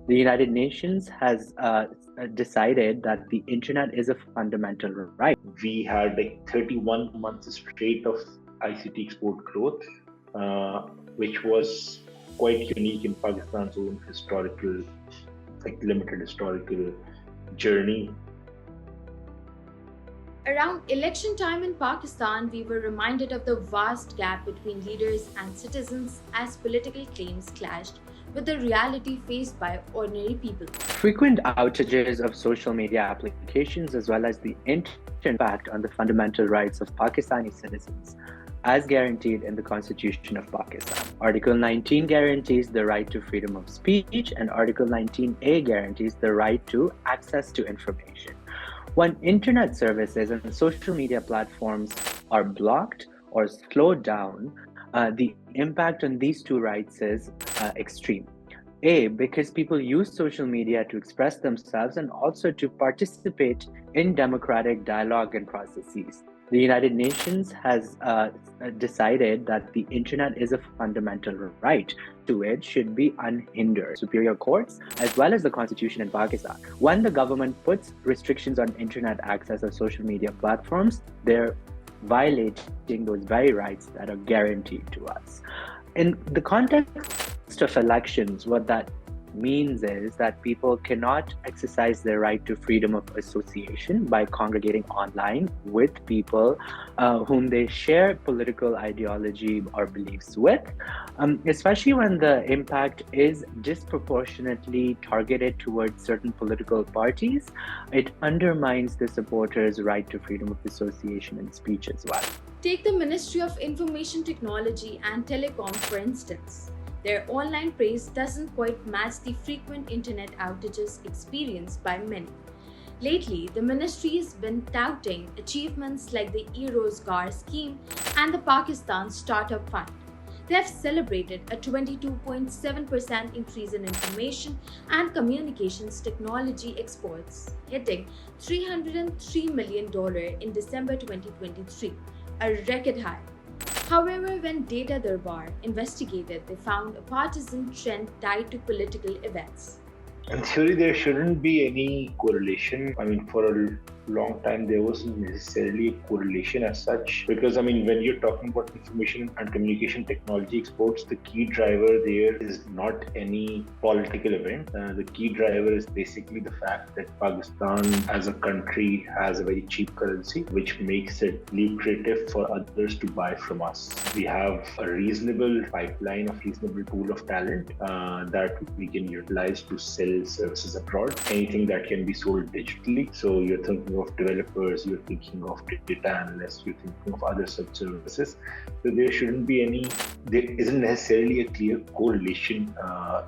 The United Nations has decided that the internet is a fundamental right. We had like 31 months straight of ICT export growth, which was quite unique in Pakistan's own historical, like limited historical journey. Around election time in Pakistan, we were reminded of the vast gap between leaders and citizens as political claims clashed with the reality faced by ordinary people. Frequent outages of social media applications, as well as the impact on the fundamental rights of Pakistani citizens, as guaranteed in the Constitution of Pakistan. Article 19 guarantees the right to freedom of speech, and Article 19A guarantees the right to access to information. When internet services and social media platforms are blocked or slowed down, the impact on these two rights is extreme. A, because people use social media to express themselves and also to participate in democratic dialogue and processes. The United Nations has decided that the internet is a fundamental right to it should be unhindered. Superior courts, as well as the constitution in Pakistan, when the government puts restrictions on internet access of social media platforms, they're violating those very rights that are guaranteed to us. In the context of elections, what that means is that people cannot exercise their right to freedom of association by congregating online with people whom they share political ideology or beliefs with, especially when the impact is disproportionately targeted towards certain political parties. It undermines the supporters' right to freedom of association and speech as well. Take the Ministry of Information Technology and Telecom, for instance. Their online praise doesn't quite match the frequent internet outages experienced by many. Lately, the ministry has been touting achievements like the e-Rozgar scheme and the Pakistan Startup Fund. They have celebrated a 22.7% increase in information and communications technology exports, hitting $303 million in December 2023, a record high. However, when Data Darbar investigated, they found a partisan trend tied to political events. In theory, there shouldn't be any correlation. I mean, for a long time, there wasn't necessarily a correlation as such. Because, I mean, when you're talking about information and communication technology exports, the key driver there is not any political event. The key driver is basically the fact that Pakistan as a country has a very cheap currency, which makes it lucrative for others to buy from us. We have a reasonable pipeline, a reasonable pool of talent that we can utilize to sell services abroad, anything that can be sold digitally. So you're thinking of developers, you're thinking of data analysts, you're thinking of other such services. So there isn't necessarily a clear correlation.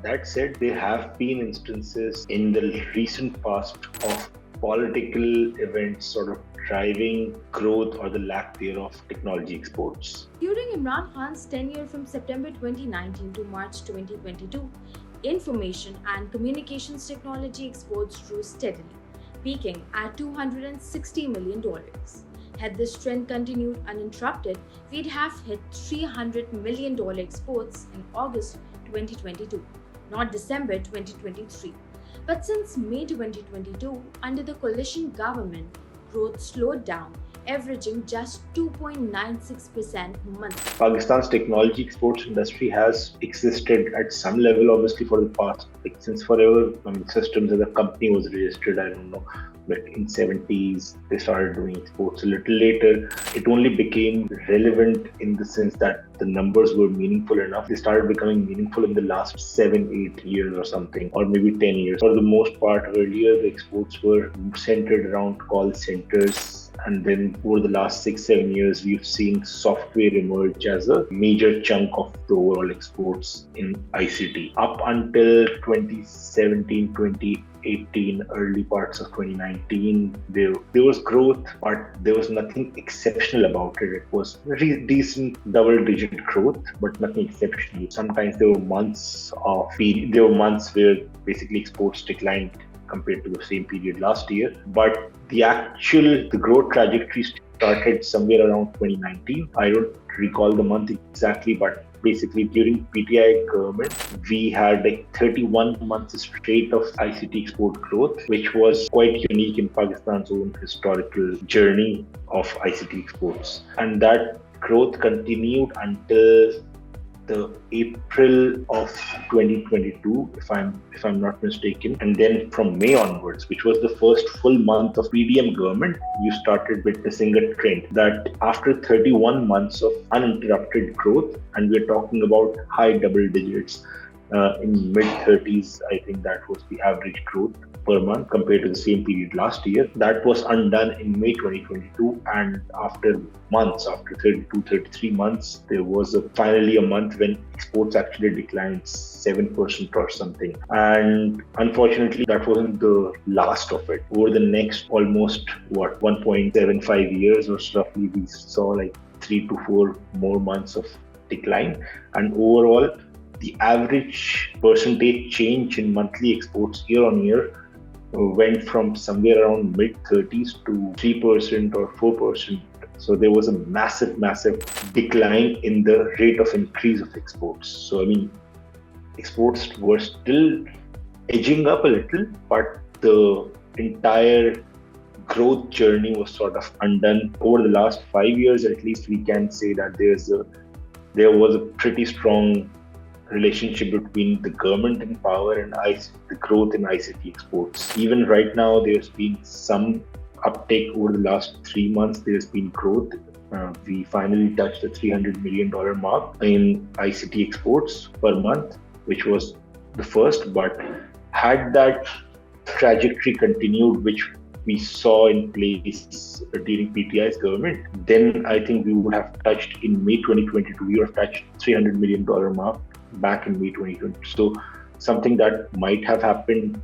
That said, there have been instances in the recent past of political events sort of driving growth or the lack thereof technology exports. During Imran Khan's tenure from September 2019 to March 2022, information and communications technology exports grew steadily, peaking at $260 million. Had this trend continued uninterrupted, we'd have hit $300 million exports in August 2022, not December 2023. But since May 2022, under the coalition government, growth slowed down, averaging just 2.96% monthly. Pakistan's technology exports industry has existed at some level, obviously, for the past, since forever. Systems as a company was registered, I don't know, but in 70s, they started doing exports. A little later, it only became relevant in the sense that the numbers were meaningful enough. They started becoming meaningful in the last 7-8 years or something, or maybe 10 years. For the most part, earlier, the exports were centered around call centers. And then over the last 6-7 years, we've seen software emerge as a major chunk of the overall exports in ICT. Up until 2017, 2018, early parts of 2019, there was growth, but there was nothing exceptional about it. It was very decent double-digit growth, but nothing exceptional. Sometimes there were months where basically exports declined compared to the same period last year. But the growth trajectory started somewhere around 2019. I don't recall the month exactly, but basically during PTI government, we had like 31 months straight of ICT export growth, which was quite unique in Pakistan's own historical journey of ICT exports. And that growth continued until the April of 2022, if I'm not mistaken, and then from May onwards, which was the first full month of PDM government, you started witnessing a trend that after 31 months of uninterrupted growth, and we're talking about high double digits, in mid 30s, I think that was the average growth per month compared to the same period last year. That was undone in May 2022, and after months, after 32, 33 months, there was finally a month when exports actually declined 7% or something. And unfortunately, that wasn't the last of it. Over the next almost 1.75 years or so, roughly, we saw like 3 to 4 more months of decline, and overall the average percentage change in monthly exports year on year went from somewhere around mid 30s to 3% or 4%. So there was a massive decline in the rate of increase of exports. So I mean, exports were still edging up a little, but the entire growth journey was sort of undone. Over the last 5 years, at least, we can say that there was a pretty strong relationship between the government in power and the growth in ICT exports. Even right now, there's been some uptake over the last 3 months. There's been growth. We finally touched the $300 million mark in ICT exports per month, which was the first. But had that trajectory continued, which we saw in place during PTI's government, then I think we would have touched in May 2022, we would have touched $300 million mark back in May 2020. So something that might have happened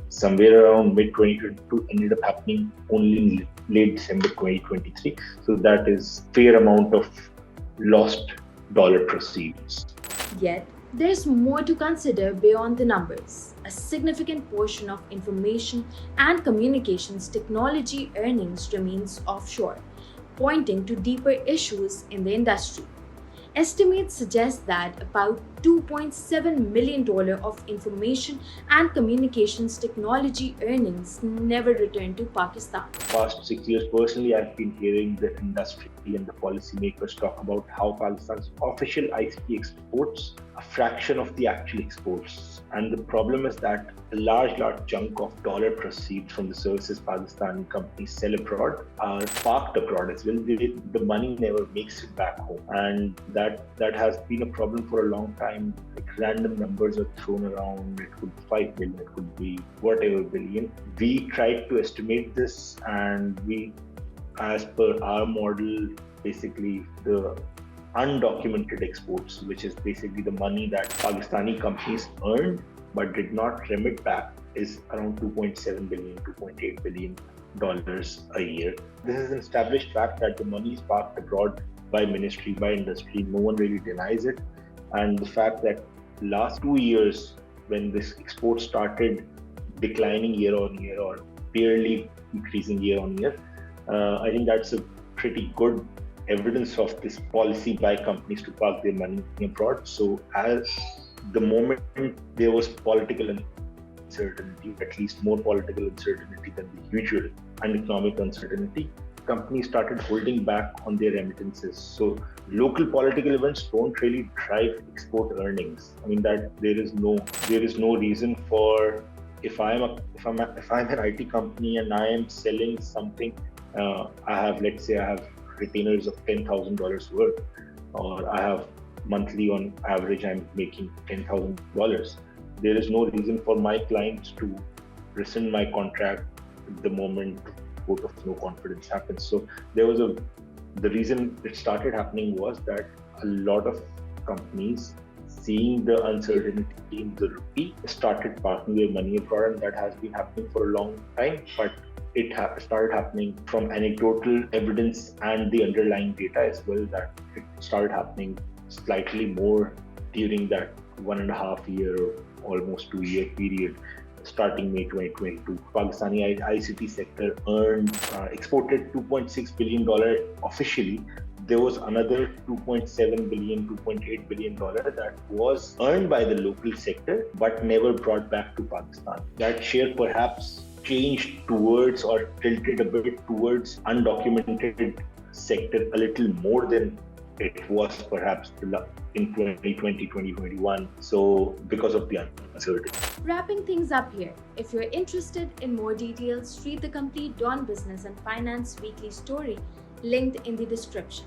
somewhere around mid 2022 ended up happening only in late December 2023. So that is fair amount of lost dollar proceeds. Yet, there's more to consider beyond the numbers. A significant portion of information and communications technology earnings remains offshore, pointing to deeper issues in the industry. Estimates suggest that about $2.7 million of information and communications technology earnings never returned to Pakistan. Past 6 years, personally, I've been hearing the industry and the policymakers talk about how Pakistan's official ICT exports a fraction of the actual exports. And the problem is that a large chunk of dollar proceeds from the services Pakistani companies sell abroad are parked abroad as well. The money never makes it back home. And that has been a problem for a long time. Like random numbers are thrown around. It could be 5 billion, it could be whatever billion. We tried to estimate this, and we, as per our model, basically the undocumented exports, which is basically the money that Pakistani companies earned but did not remit back, is around 2.7 billion, 2.8 billion dollars a year. This is an established fact that the money is parked abroad by ministry, by industry. No one really denies it. And the fact that last 2 years, when this export started declining year on year or barely increasing year on year, I think that's a pretty good evidence of this policy by companies to park their money abroad. So as the moment there was political uncertainty, at least more political uncertainty than the usual, and economic uncertainty, companies started holding back on their remittances. So local political events don't really drive export earnings. I mean that there is no reason for, if I'm an IT company and I am selling something, I have retainers of $10,000 worth, or I have monthly on average I'm making $10,000. There is no reason for my clients to rescind my contract the moment vote of no confidence happens. So the reason it started happening was that a lot of companies, seeing the uncertainty in the rupee, started parking their money abroad, and that has been happening for a long time. But it started happening from anecdotal evidence and the underlying data as well, that it started happening slightly more during that 1.5 year or almost 2 year period starting May 2022. Pakistani ICT sector exported $2.6 billion officially, there was another 2.7 billion, 2.8 billion dollar that was earned by the local sector but never brought back to Pakistan. That share perhaps changed towards or tilted a bit towards undocumented sector a little more than it was perhaps in 2020, 2021. So because of the uncertainty. Wrapping things up here, if you're interested in more details, read the complete Dawn Business and Finance Weekly story linked in the description.